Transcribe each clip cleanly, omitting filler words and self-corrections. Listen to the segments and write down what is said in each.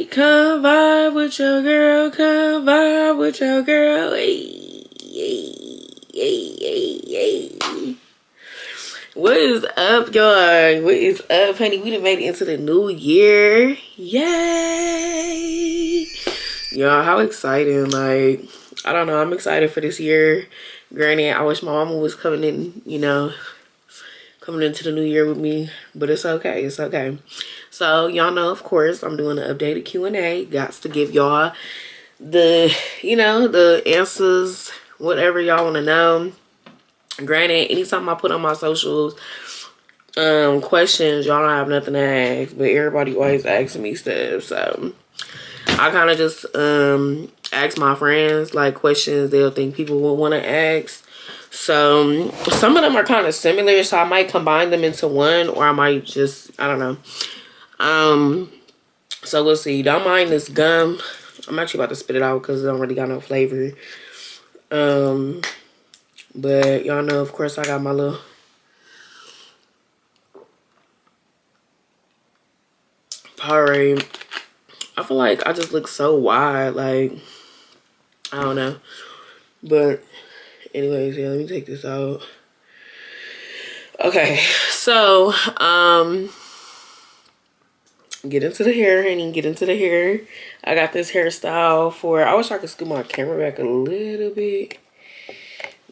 come vibe with your girl, come vibe with your girl. Hey, hey, hey, hey, hey. What is up, y'all? What is up, honey? We done made it into the new year. Yay! Y'all, how exciting. Like, I don't know. I'm excited for this year. Granted, I wish my mama was coming in, you know, coming into the new year with me. But it's okay. It's okay. So, y'all know, of course, I'm doing an updated Q&A. Got to give y'all the, you know, the answers, whatever y'all want to know. Granted, anytime I put on my socials questions, y'all don't have nothing to ask, but everybody always asking me stuff. So I kind of just ask my friends like questions they'll think people will want to ask. So some of them are kind of similar, so I might combine them into one, or I might just, I don't know. So we'll see. Don't mind this gum. I'm actually about to spit it out because it don't really got no flavor. But y'all know, of course, I got my little Powerade. I feel like I just look so wide, like, I don't know. But anyways, yeah, let me take this out. Okay, so get into the hair, honey. Get into the hair. I got this hairstyle for, I wish I could scoot my camera back a little bit,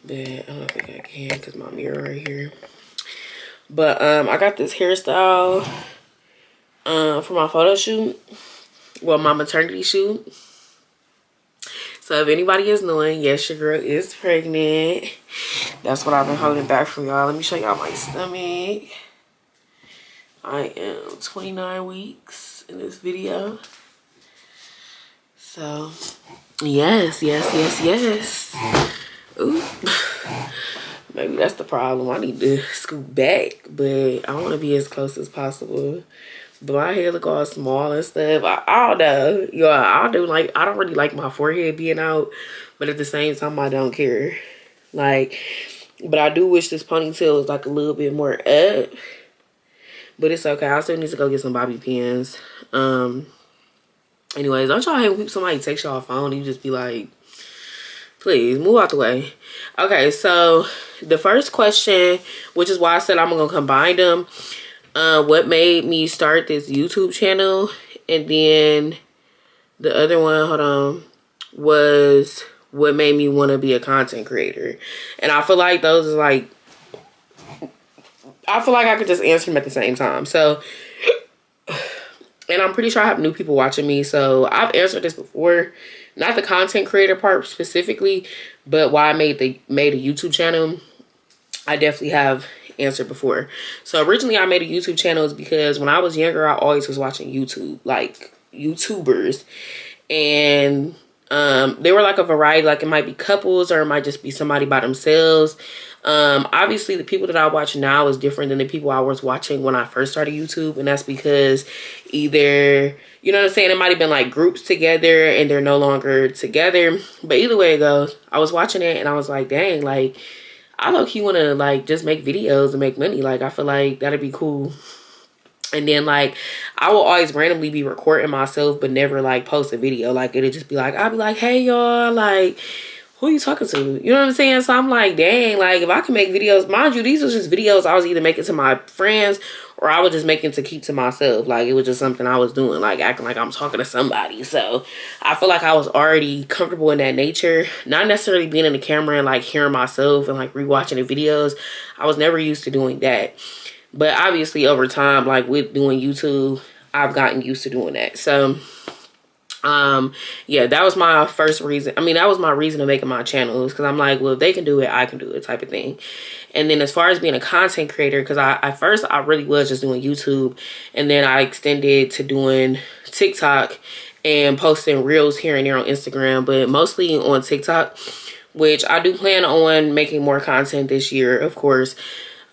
but I don't think I can because my mirror right here. But I got this hairstyle for my photo shoot. Well, my maternity shoot. So if anybody is knowing, yes, your girl is pregnant. That's what I've been holding back from y'all. Let me show y'all my stomach. I am 29 weeks in this video. So, yes. Ooh. Maybe that's the problem. I need to scoot back, but I want to be as close as possible. But my hair look all small and stuff. I don't know. Yeah, I don't really like my forehead being out, but at the same time, I don't care. Like, but I do wish this ponytail was like a little bit more up. But it's okay. I still need to go get some bobby pins. Anyways, don't y'all hate when somebody takes y'all phone and you just be like, please move out the way. Okay, so the first question, which is why I said I'm gonna combine them. What made me start this YouTube channel, and then the other one, hold on, was what made me want to be a content creator. And I feel like those is like, I feel like I could just answer them at the same time. So, and I'm pretty sure I have new people watching me, so I've answered this before. Not the content creator part specifically, but why I made a YouTube channel, I definitely have answered before. So originally I made a YouTube channel is because when I was younger, I always was watching YouTube, like YouTubers, and they were like a variety, like it might be couples or it might just be somebody by themselves. Obviously the people that I watch now is different than the people I was watching when I first started YouTube, and that's because either, you know what I'm saying, it might have been like groups together and they're no longer together, but either way it goes, I was watching it and I was like, dang, like I low-key want to like just make videos and make money. Like I feel like that'd be cool. And then like I will always randomly be recording myself but never like post a video. Like it'll just be like, I'll be like, hey y'all, like who are you talking to? You know what I'm saying? So I'm like, dang, like if I can make videos, mind you, these was just videos I was either making to my friends or I was just making to keep to myself. Like it was just something I was doing, like acting like I'm talking to somebody. So I feel like I was already comfortable in that nature, not necessarily being in the camera and like hearing myself and like rewatching the videos. I was never used to doing that. But obviously over time, like with doing YouTube, I've gotten used to doing that. So yeah, that was my first reason. I mean, that was my reason of making my channel, because I'm like, well, if they can do it, I can do it, type of thing. And then as far as being a content creator, because at first I really was just doing YouTube, and then I extended to doing TikTok and posting reels here and there on Instagram, but mostly on TikTok, which I do plan on making more content this year, of course.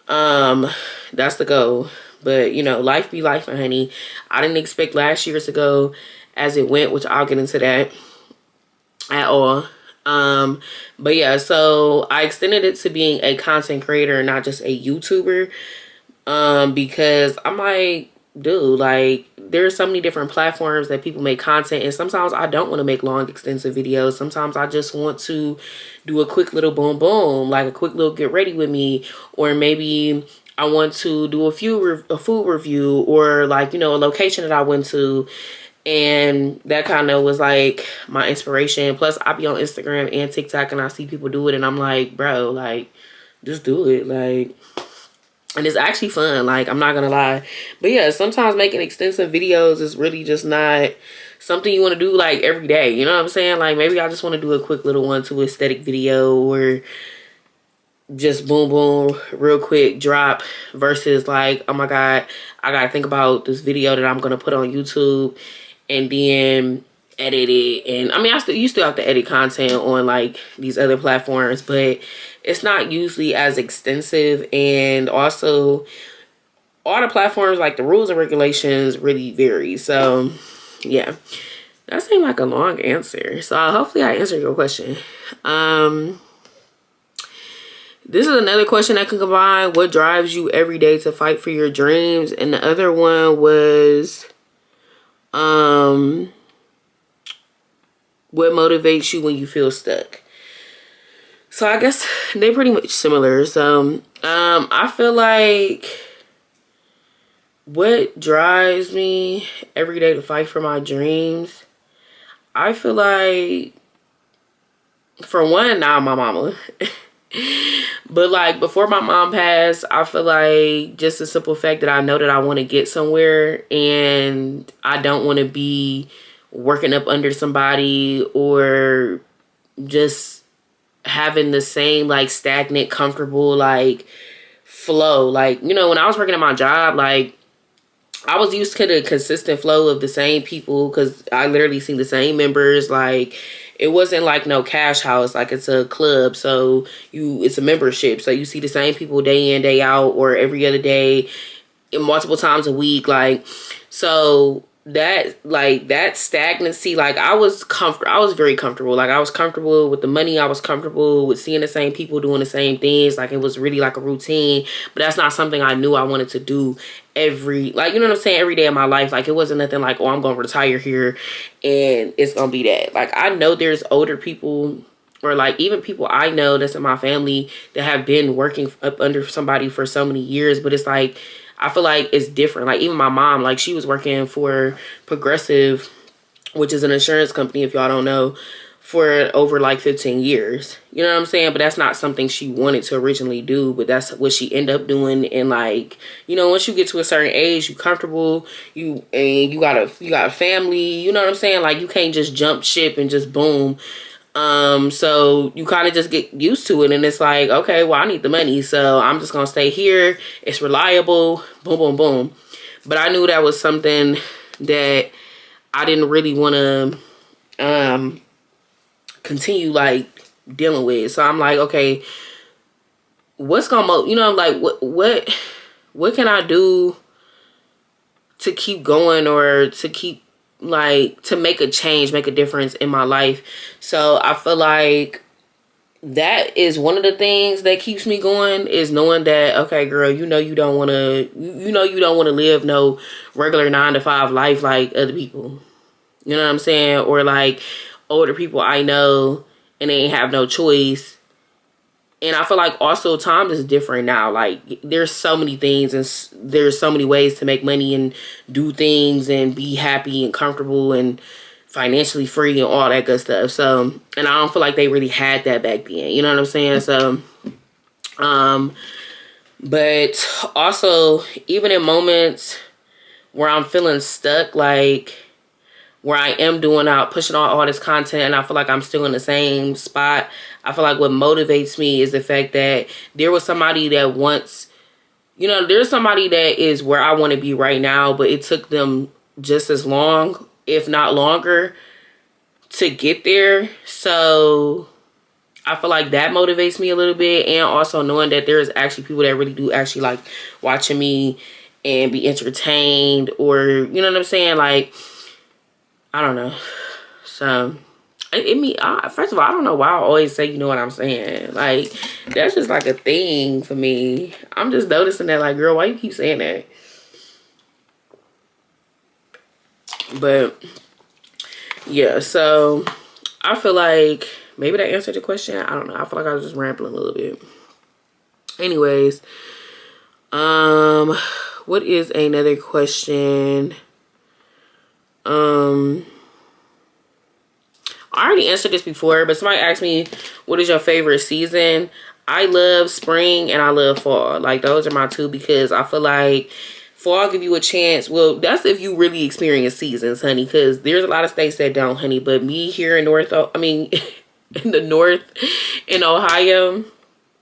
That's the goal. But you know, life be life, honey. I didn't expect last year to go as it went, which I'll get into that at all. But yeah, so I extended it to being a content creator and not just a YouTuber, because I'm like, do. Like, there's so many different platforms that people make content, and sometimes I don't want to make long extensive videos. Sometimes I just want to do a quick little boom boom, like a quick little get ready with me, or maybe I want to do a food review, or like, you know, a location that I went to. And that kind of was like my inspiration. Plus I be on Instagram and TikTok and I see people do it and I'm like, bro, like, just do it. Like, and it's actually fun, like, I'm not gonna lie. But yeah, sometimes making extensive videos is really just not something you want to do like every day, you know what I'm saying? Like, maybe I just want to do a quick little 1-2 aesthetic video, or just boom boom real quick drop, versus like, oh my god, I gotta think about this video that I'm gonna put on YouTube and then edit it. And I mean, you still have to edit content on like these other platforms, but it's not usually as extensive. And also all the platforms, like the rules and regulations really vary. So yeah, that seemed like a long answer. So hopefully I answered your question. This is another question that can combine what drives you every day to fight for your dreams. And the other one was, what motivates you when you feel stuck? So I guess they're pretty much similar. So I feel like what drives me every day to fight for my dreams, I feel like, for one, now my mama. But like before my mom passed, I feel like just the simple fact that I know that I want to get somewhere and I don't want to be working up under somebody or just having the same like stagnant, comfortable like flow. Like, you know, when I was working at my job, like I was used to the consistent flow of the same people because I literally seen the same members. Like, it wasn't like no cash house, like it's a club, so it's a membership, so you see the same people day in, day out, or every other day, multiple times a week. Like, so that stagnancy, like I was very comfortable. Like, I was comfortable with the money, I was comfortable with seeing the same people doing the same things. Like, it was really like a routine, but that's not something I knew I wanted to do every, like, you know what I'm saying, every day of my life. Like, it wasn't nothing like, oh, I'm gonna retire here and it's gonna be that. Like, I know there's older people, or like even people I know that's in my family that have been working up under somebody for so many years, but it's like, I feel like it's different. Like, even my mom, like, she was working for Progressive, which is an insurance company, if y'all don't know, for over like 15 years. You know what I'm saying? But that's not something she wanted to originally do, but that's what she ended up doing. And like, you know, once you get to a certain age, you comfortable, you got a family, you know what I'm saying? Like, you can't just jump ship and just boom. So you kind of just get used to it, and it's like, okay, well, I need the money, so I'm just gonna stay here. It's reliable, boom, boom, boom. But I knew that was something that I didn't really want to continue like dealing with. So I'm like, okay, what's gonna, you know, like what can I do to keep going, or to keep, like, to make a change, make a difference in my life. So I feel like that is one of the things that keeps me going, is knowing that, okay, girl, you know you don't want to live no regular 9-to-5 life like other people. You know what I'm saying? Or like older people I know and they ain't have no choice. And I feel like also time is different now. Like, there's so many things and there's so many ways to make money and do things and be happy and comfortable and financially free and all that good stuff. So, and I don't feel like they really had that back then. You know what I'm saying? So, but also, even in moments where I'm feeling stuck, like where I am pushing out all this content and I feel like I'm still in the same spot, I feel like what motivates me is the fact that there was somebody that once, you know, there's somebody that is where I want to be right now, but it took them just as long, if not longer, to get there. So I feel like that motivates me a little bit. And also knowing that there's actually people that really do actually like watching me and be entertained, or, you know what I'm saying? Like, I don't know. So, first of all, I don't know why I always say, you know what I'm saying? Like, that's just like a thing for me. I'm just noticing that, like, girl, why you keep saying that? But yeah, so I feel like maybe that answered the question. I don't know. I feel like I was just rambling a little bit. Anyways, what is another question? I already answered this before, but somebody asked me, what is your favorite season? I love spring and I love fall. Like, those are my two, because I feel like fall give you a chance. Well, that's if you really experience seasons, honey, because there's a lot of states that don't, honey. But me here in in the north in Ohio,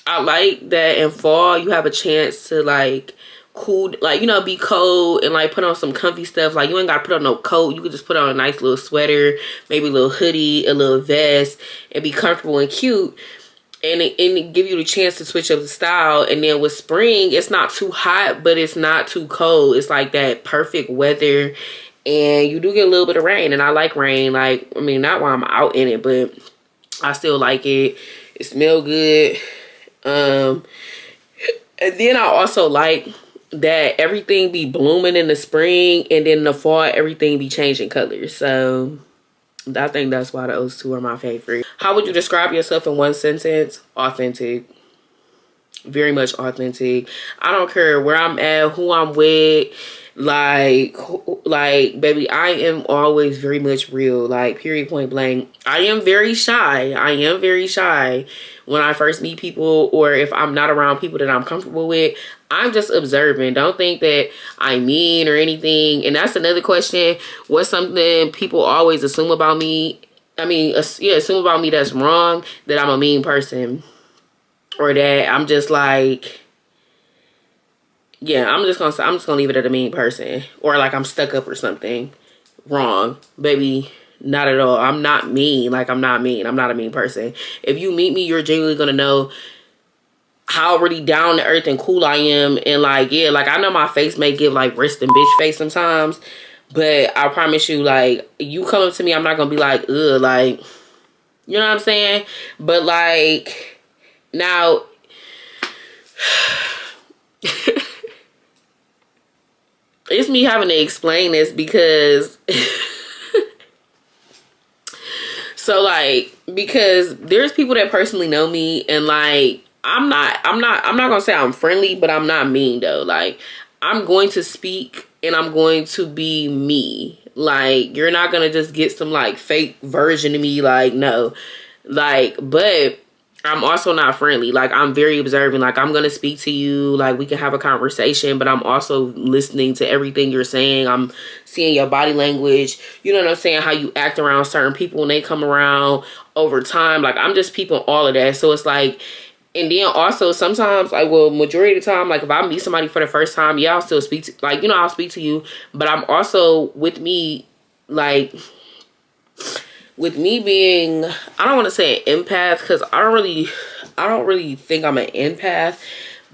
I like that in fall you have a chance to like cool, like, you know, be cold and like put on some comfy stuff. Like, you ain't gotta put on no coat. You could just put on a nice little sweater, maybe a little hoodie, a little vest, and be comfortable and cute. And it give you the chance to switch up the style. And then with spring, it's not too hot, but it's not too cold. It's like that perfect weather. And you do get a little bit of rain. And I like rain. Like, I mean, not while I'm out in it, but I still like it. It smells good. And then I also like that everything be blooming in the spring, and then in the fall everything be changing colors. So I think that's why those two are my favorite. How would you describe yourself in one sentence? Authentic. Very much authentic. I don't care where I'm at, who I'm with. Like, baby, I am always very much real. Like, period, point blank. I am very shy. When I first meet people, or if I'm not around people that I'm comfortable with, I'm just observing. Don't think that I'm mean or anything. And that's another question. What's something people always assume about me? I mean, assume about me that's wrong, that I'm a mean person. Or that I'm just like, yeah, I'm just gonna leave it at a mean person. Or like I'm stuck up or something. Wrong. Baby, not at all. I'm not mean. Like, I'm not mean. I'm not a mean person. If you meet me, you're genuinely gonna know how really down to earth and cool I am. And like, yeah, like, I know my face may give like rest and bitch face sometimes, but I promise you, like, you come up to me, I'm not gonna be like, ugh, like, you know what I'm saying? But like, now it's me having to explain this because so like, because there's people that personally know me, and like, I'm not gonna say I'm friendly, but I'm not mean though. Like, I'm going to speak and I'm going to be me. Like, you're not gonna just get some like fake version of me. Like, no. Like, but I'm also not friendly. Like, I'm very observant. Like, I'm gonna speak to you. Like, we can have a conversation, but I'm also listening to everything you're saying. I'm seeing your body language. You know what I'm saying? How you act around certain people when they come around over time. Like, I'm just peeping all of that. So it's like, and then also sometimes, like, well, majority of the time, like, if I meet somebody for the first time, yeah, I'll still speak to, like, you know, I'll speak to you. But I'm also, with me, like, with me being, I don't want to say an empath, because I don't really think I'm an empath,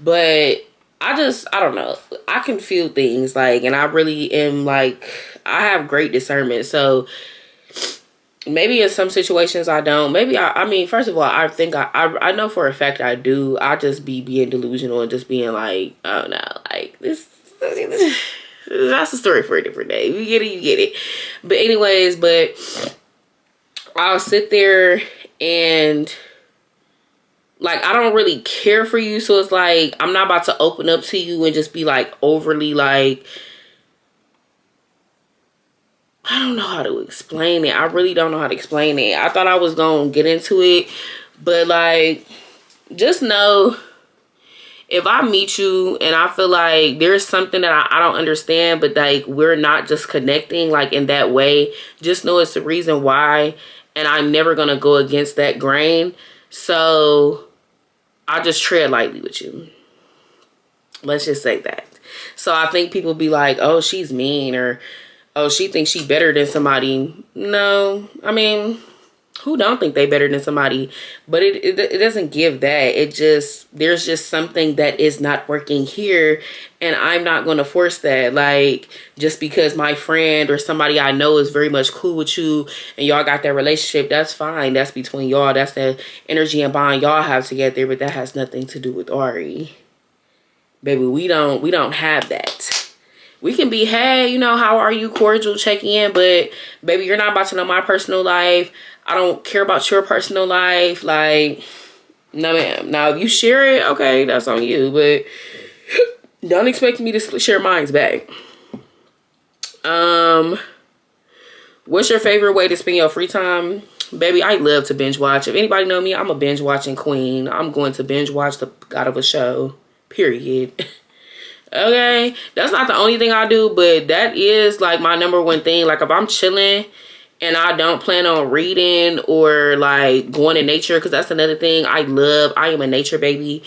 but I don't know, I can feel things, like, and I really am, like, I have great discernment. So maybe in some situations I don't. Maybe I mean, first of all, I think I know for a fact I do. I just be being delusional and just being like, oh no, like, this that's a story for a different day. You get it. But anyways, but I'll sit there and, like, I don't really care for you. So it's like, I'm not about to open up to you and just be like overly, like, I don't know how to explain it. I really don't know how to explain it. I thought I was going to get into it, but like, just know, if I meet you and I feel like there's something that I don't understand, but like, we're not just connecting like in that way, just know it's the reason why. And I'm never going to go against that grain. So I just tread lightly with you. Let's just say that. So I think people be like, oh, she's mean, or oh, she thinks she better than somebody. No, I mean, who don't think they better than somebody? But it doesn't give that. It just, there's just something that is not working here, and I'm not going to force that. Like, just because my friend or somebody I know is very much cool with you and y'all got that relationship, that's fine. That's between y'all. That's the energy and bond y'all have together, but that has nothing to do with Ari. Baby, we don't have that. We can be, hey, you know, how are you, cordial, check in, but baby, you're not about to know my personal life. I don't care about your personal life. Like, no ma'am. Now if you share it, okay, that's on you, but don't expect me to share mine's back. What's your favorite way to spend your free time? Baby, I love to binge watch. If anybody know me, I'm a binge watching queen. I'm going to binge watch the god of a show, period. Okay, that's not the only thing I do, but that is like my number one thing. Like if I'm chilling and I don't plan on reading or like going to nature, because that's another thing I love. I am a nature baby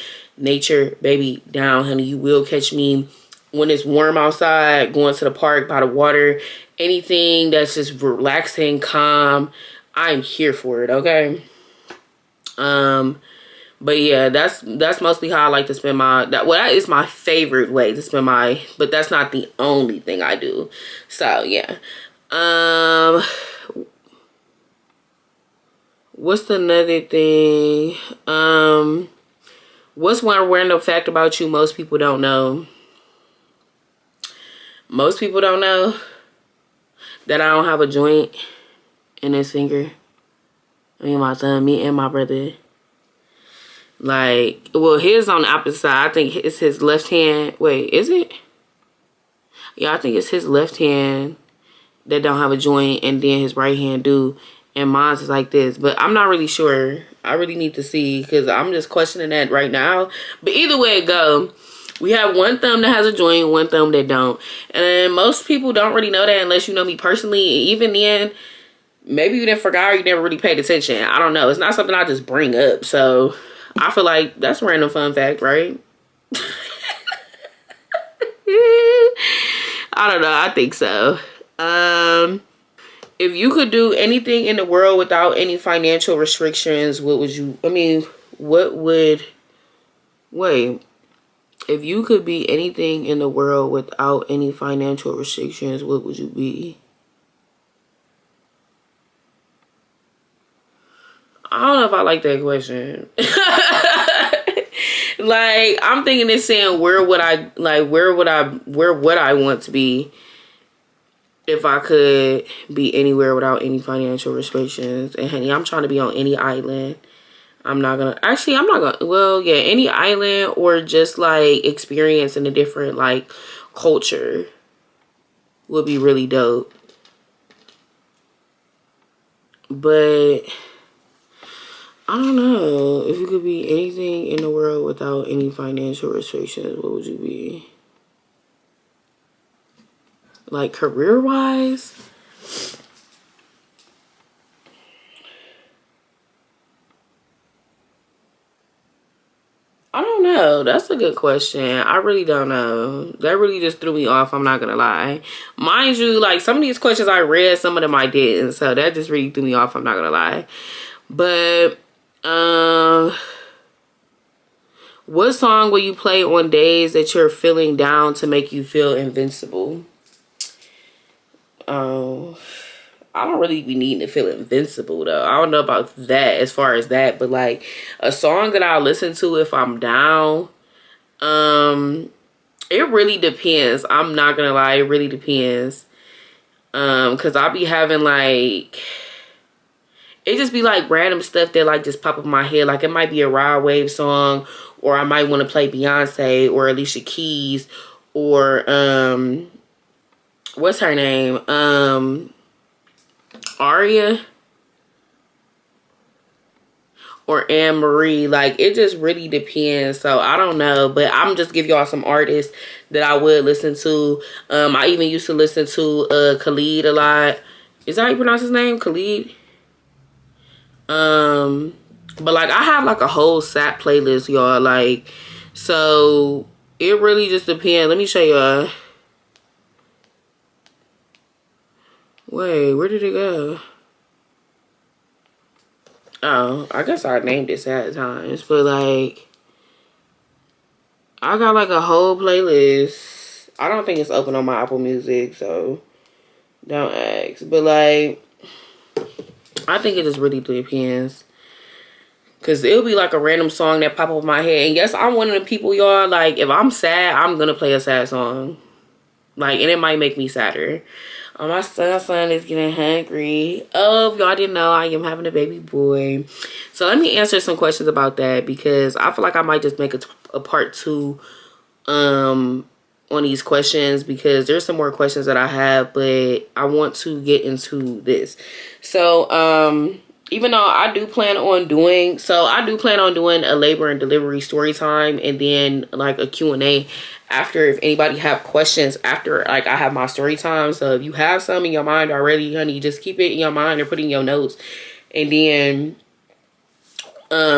down, honey. You will catch me when it's warm outside, going to the park by the water, anything that's just relaxing, calm. I'm here for it. Okay. But yeah, that's mostly how I like to spend that is my favorite way to spend but that's not the only thing I do. So yeah. What's another thing? What's one random fact about you most people don't know? Most people don't know that I don't have a joint in this finger. I mean, my thumb, me and my brother. Like, well, his on the opposite side. I think it's his left hand. Wait, is it? Yeah, I think it's his left hand that don't have a joint, and then his right hand do. And mine's is like this. But I'm not really sure. I really need to see, because I'm just questioning that right now. But either way it go, we have one thumb that has a joint, one thumb that don't. And most people don't really know that unless you know me personally. Even then, maybe you didn't forget or you never really paid attention. I don't know. It's not something I just bring up. So I feel like that's a random fun fact, right? I don't know. I think so. If you could do anything in the world without any financial restrictions, wait. If you could be anything in the world without any financial restrictions, what would you be? I don't know if I like that question. Like, I'm thinking it's saying where would I want to be if I could be anywhere without any financial restrictions. And honey, I'm trying to be on any island. Well, yeah, any island, or just like experience in a different like culture would be really dope. But I don't know. If you could be anything in the world without any financial restrictions, what would you be? Like career-wise? I don't know. That's a good question. I really don't know. That really just threw me off. I'm not gonna lie. Mind you, like some of these questions I read, some of them I didn't. So that just really threw me off. I'm not gonna lie. But what song will you play on days that you're feeling down to make you feel invincible? I don't really be needing to feel invincible though. I don't know about that as far as that, but like a song that I'll listen to if I'm down, it really depends. I'm not gonna lie, it really depends. Cause I'll be having like, it just be like random stuff that like just pop up in my head. Like it might be a Rod Wave song, or I might want to play Beyonce or Alicia Keys, or what's her name? Aria or Anne Marie. Like it just really depends. So I don't know, but I'm just give y'all some artists that I would listen to. I even used to listen to Khalid a lot. Is that how you pronounce his name? Khalid? But like I have like a whole SAP playlist, y'all. Like, so it really just depends. Let me show y'all. Wait, where did it go? Oh, I guess I named it Sad Times, but like I got like a whole playlist. I don't think it's open on my Apple Music, so don't ask. But like I think it just really depends. Cause it'll be like a random song that pop up in my head. And yes, I'm one of the people, y'all, like if I'm sad, I'm gonna play a sad song. Like, and it might make me sadder. My son is getting hungry. Oh, if y'all didn't know, I am having a baby boy. So let me answer some questions about that, because I feel like I might just make a part 2 on these questions, because there's some more questions that I have, but I want to get into this. So even though I do plan on doing a labor and delivery story time, and then like a Q&A after, if anybody have questions after like I have my story time. So if you have some in your mind already, honey, just keep it in your mind or put in your notes, and then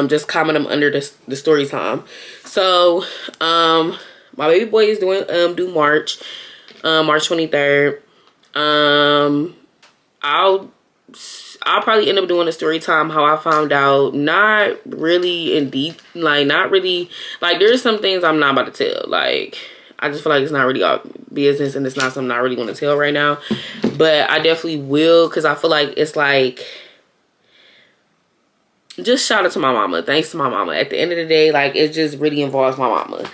just comment them under the story time. So my baby boy is doing due March 23rd. I'll probably end up doing a story time how I found out, not really in deep, like not really, like there's some things I'm not about to tell. Like I just feel like it's not really our business, and it's not something I really want to tell right now, but I definitely will, because I feel like it's like, just shout out to my mama. Thanks to my mama. At the end of the day, like it just really involves my mama.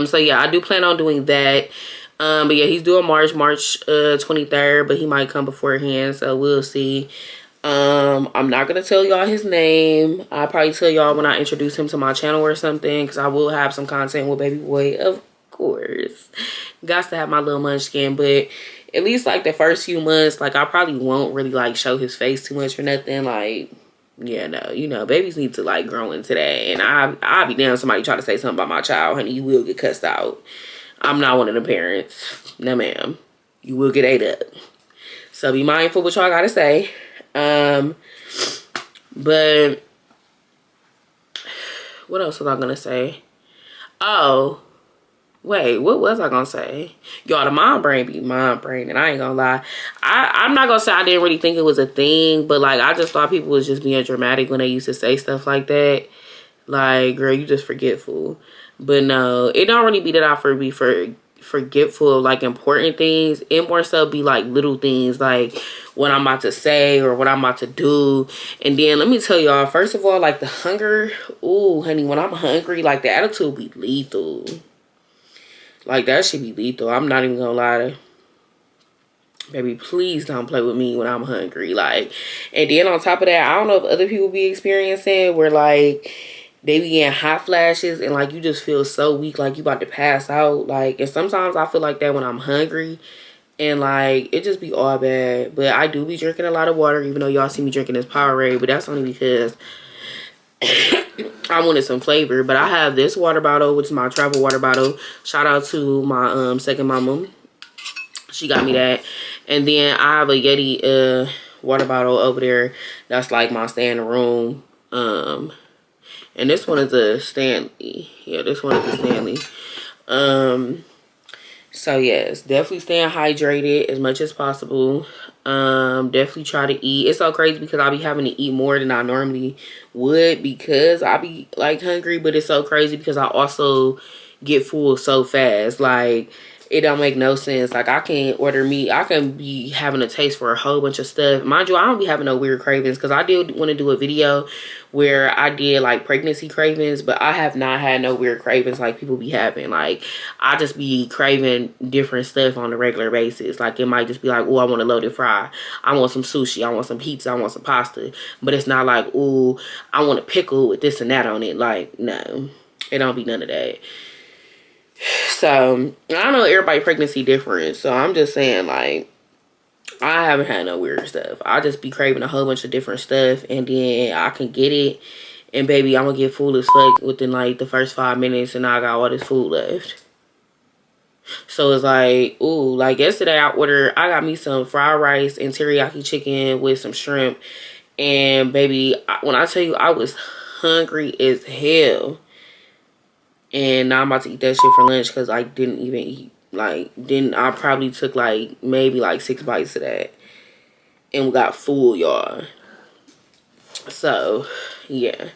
So yeah, I do plan on doing that. But yeah, he's doing March 23rd, but he might come beforehand, so we'll see. I'm not gonna tell y'all his name. I'll probably tell y'all when I introduce him to my channel or something, because I will have some content with baby boy, of course. Got to have my little munchkin, but at least like the first few months, like I probably won't really like show his face too much or nothing. Like, yeah, no, you know, babies need to like grow into that. And I'll be damn somebody try to say something about my child, honey, you will get cussed out. I'm not one of the parents. No, ma'am. You will get ate up. So be mindful what y'all gotta say. But what else was I gonna say? Oh, wait, what was I gonna say? Y'all, the mom brain be mom brain, and I ain't gonna lie. I'm not gonna say I didn't really think it was a thing, but like I just thought people was just being dramatic when they used to say stuff like that. Like, girl, you just forgetful. But no, it don't really be that I be forgetful of like important things. It more so be like little things, like what I'm about to say or what I'm about to do. And then let me tell y'all, first of all, like the hunger. Ooh, honey, when I'm hungry, like the attitude be lethal. Like that should be lethal. I'm not even gonna lie to baby, please don't play with me when I'm hungry. Like, and then on top of that, I don't know if other people be experiencing where like they be getting hot flashes and like you just feel so weak, like you about to pass out. Like, and sometimes I feel like that when I'm hungry, and like it just be all bad. But I do be drinking a lot of water, even though y'all see me drinking this Powerade, but that's only because I wanted some flavor. But I have this water bottle, which is my travel water bottle. Shout out to my second mama. She got me that. And then I have a Yeti water bottle over there that's like my stay in the room. And this one is a Stanley. Yeah, this one is a Stanley. So yes, definitely staying hydrated as much as possible. Definitely try to eat. It's so crazy because I'll be having to eat more than I normally would because I be like hungry, but it's so crazy because I also get full so fast. Like, it don't make no sense. Like, I can order meat. I can be having a taste for a whole bunch of stuff. Mind you, I don't be having no weird cravings because I did want to do a video where I did like pregnancy cravings, but I have not had no weird cravings like people be having. Like, I just be craving different stuff on a regular basis. Like, it might just be like, oh, I want a loaded fry. I want some sushi. I want some pizza. I want some pasta. But it's not like, oh, I want a pickle with this and that on it. Like, no, it don't be none of that. So, I know everybody pregnancy different. So, I'm just saying, like, I haven't had no weird stuff. I just be craving a whole bunch of different stuff. And then I can get it. And, baby, I'm going to get full as fuck within, like, the first 5 minutes. And I got all this food left. So, it's like, ooh, like, yesterday I got me some fried rice and teriyaki chicken with some shrimp. And, baby, when I tell you I was hungry as hell. And now I'm about to eat that shit for lunch because I didn't even eat. Like, I probably took like maybe like 6 bites of that. And we got full, y'all. So, yeah.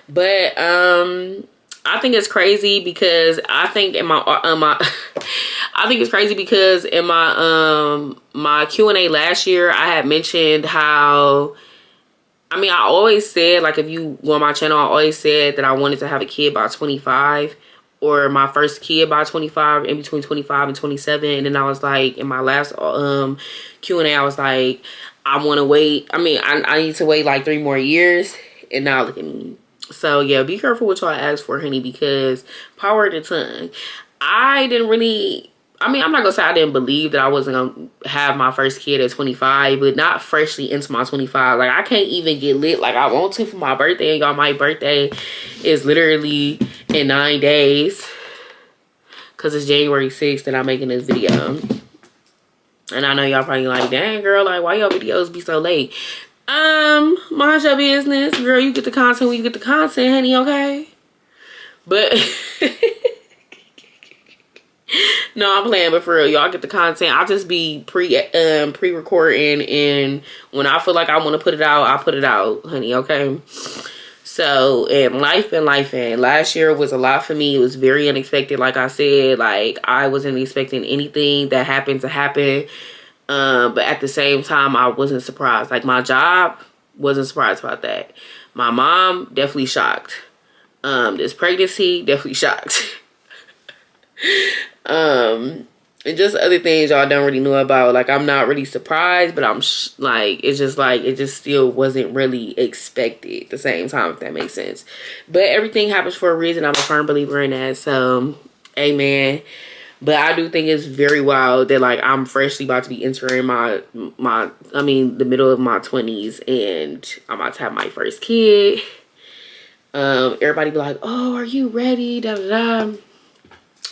But I think it's crazy because I think in my I think it's crazy because in my my Q&A last year, I had mentioned how, I mean, I always said, like, if you go on my channel, I always said that I wanted to have a kid by 25. or my first kid by 25, in between 25 and 27. And then I was like, in my last Q&A, I was like, I want to wait. I mean, I need to wait like 3 more years. And now look at me. So yeah, be careful what y'all ask for, honey, because power to tongue. I didn't really, I mean, I'm not gonna say I didn't believe that I wasn't gonna have my first kid at 25, but not freshly into my 25. Like, I can't even get lit like I want to for my birthday. And y'all, my birthday is literally in 9 days, because it's January 6th that I'm making this video. And I know y'all probably like, dang girl, like why your videos be so late? Mind your business, girl. You get the content when you get the content, honey, okay? But no, I'm playing, but for real, y'all get the content. I'll just be pre-recording, and when I feel like I want to put it out, I put it out, honey, okay? So, and life been life, and last year was a lot for me. It was very unexpected, like I said. Like, I wasn't expecting anything that happened to happen. But at the same time, I wasn't surprised. Like, my job, wasn't surprised about that. My mom, definitely shocked. This pregnancy, definitely shocked. And just other things y'all don't really know about. Like, I'm not really surprised, but I'm like, it's just like, it just still wasn't really expected at the same time, if that makes sense. But everything happens for a reason. I'm a firm believer in that. So, amen. But I do think it's very wild that, like, I'm freshly about to be entering the middle of my 20s, and I'm about to have my first kid. Everybody be like, oh, are you ready? Da da da.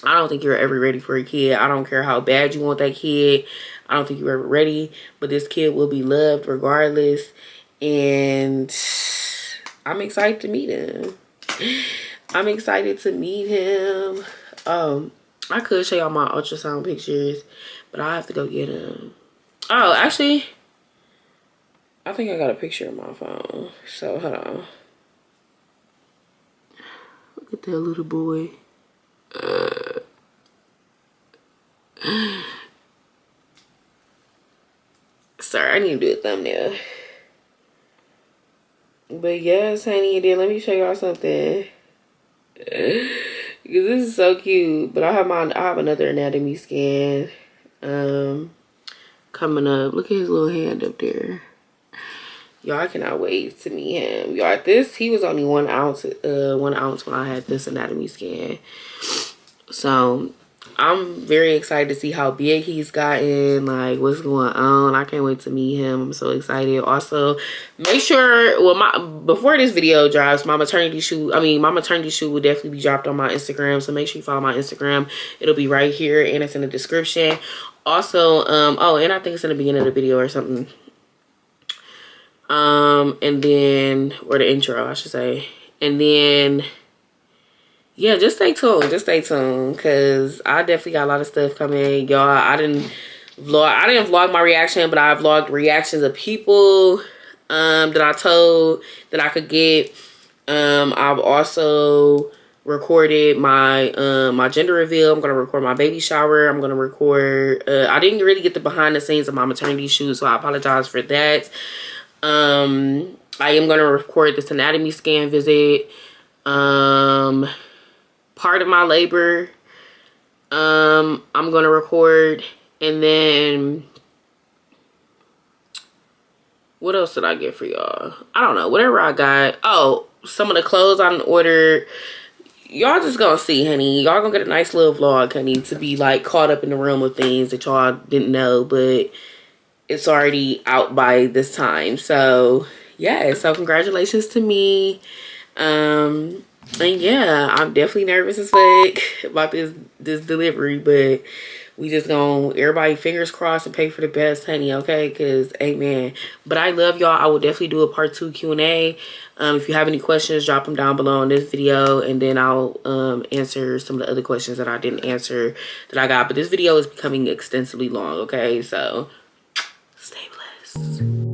I don't think you're ever ready for a kid. I don't care how bad you want that kid. I don't think you're ever ready. But this kid will be loved regardless. And I'm excited to meet him. I'm excited to meet him. I could show y'all my ultrasound pictures, but I have to go get them. Oh, actually, I think I got a picture of my phone. So, hold on. Look at that little boy. Sorry, I need to do a thumbnail. But yes, honey, and then let me show y'all something. Because this is so cute. But I have another anatomy scan coming up. Look at his little hand up there. Y'all, I cannot wait to meet him. Y'all, he was only 1 ounce, 1 ounce when I had this anatomy scan. So I'm very excited to see how big he's gotten, like what's going on. I can't wait to meet him. I'm so excited. Also, make sure, before this video drops, my maternity shoot will definitely be dropped on my Instagram. So make sure you follow my Instagram. It'll be right here, and it's in the description. Also, oh, and I think it's in the beginning of the video or something. And then, or the intro, I should say. And then, yeah, just stay tuned. Just stay tuned, because I definitely got a lot of stuff coming. Y'all, I didn't vlog my reaction, but I vlogged reactions of people that I told that I could get. I've also recorded my my gender reveal. I'm gonna record my baby shower. I'm gonna record I didn't really get the behind the scenes of my maternity shoot, so I apologize for that. I am gonna record this anatomy scan visit, part of my labor, I'm gonna record, and then what else did I get for y'all? I don't know, whatever I got. Oh, some of the clothes I ordered. Y'all just gonna see, honey. Y'all gonna get a nice little vlog, honey, to be like caught up in the realm of things that y'all didn't know, but it's already out by this time. So yeah, so congratulations to me. And yeah, I'm definitely nervous as fuck about this delivery, but we just gonna, everybody fingers crossed and pay for the best, honey, okay? Because amen. But I love y'all. I will definitely do a part 2 Q&A. If you have any questions, drop them down below in this video, and then I'll answer some of the other questions that I didn't answer that I got. But this video is becoming extensively long, okay? So stay blessed.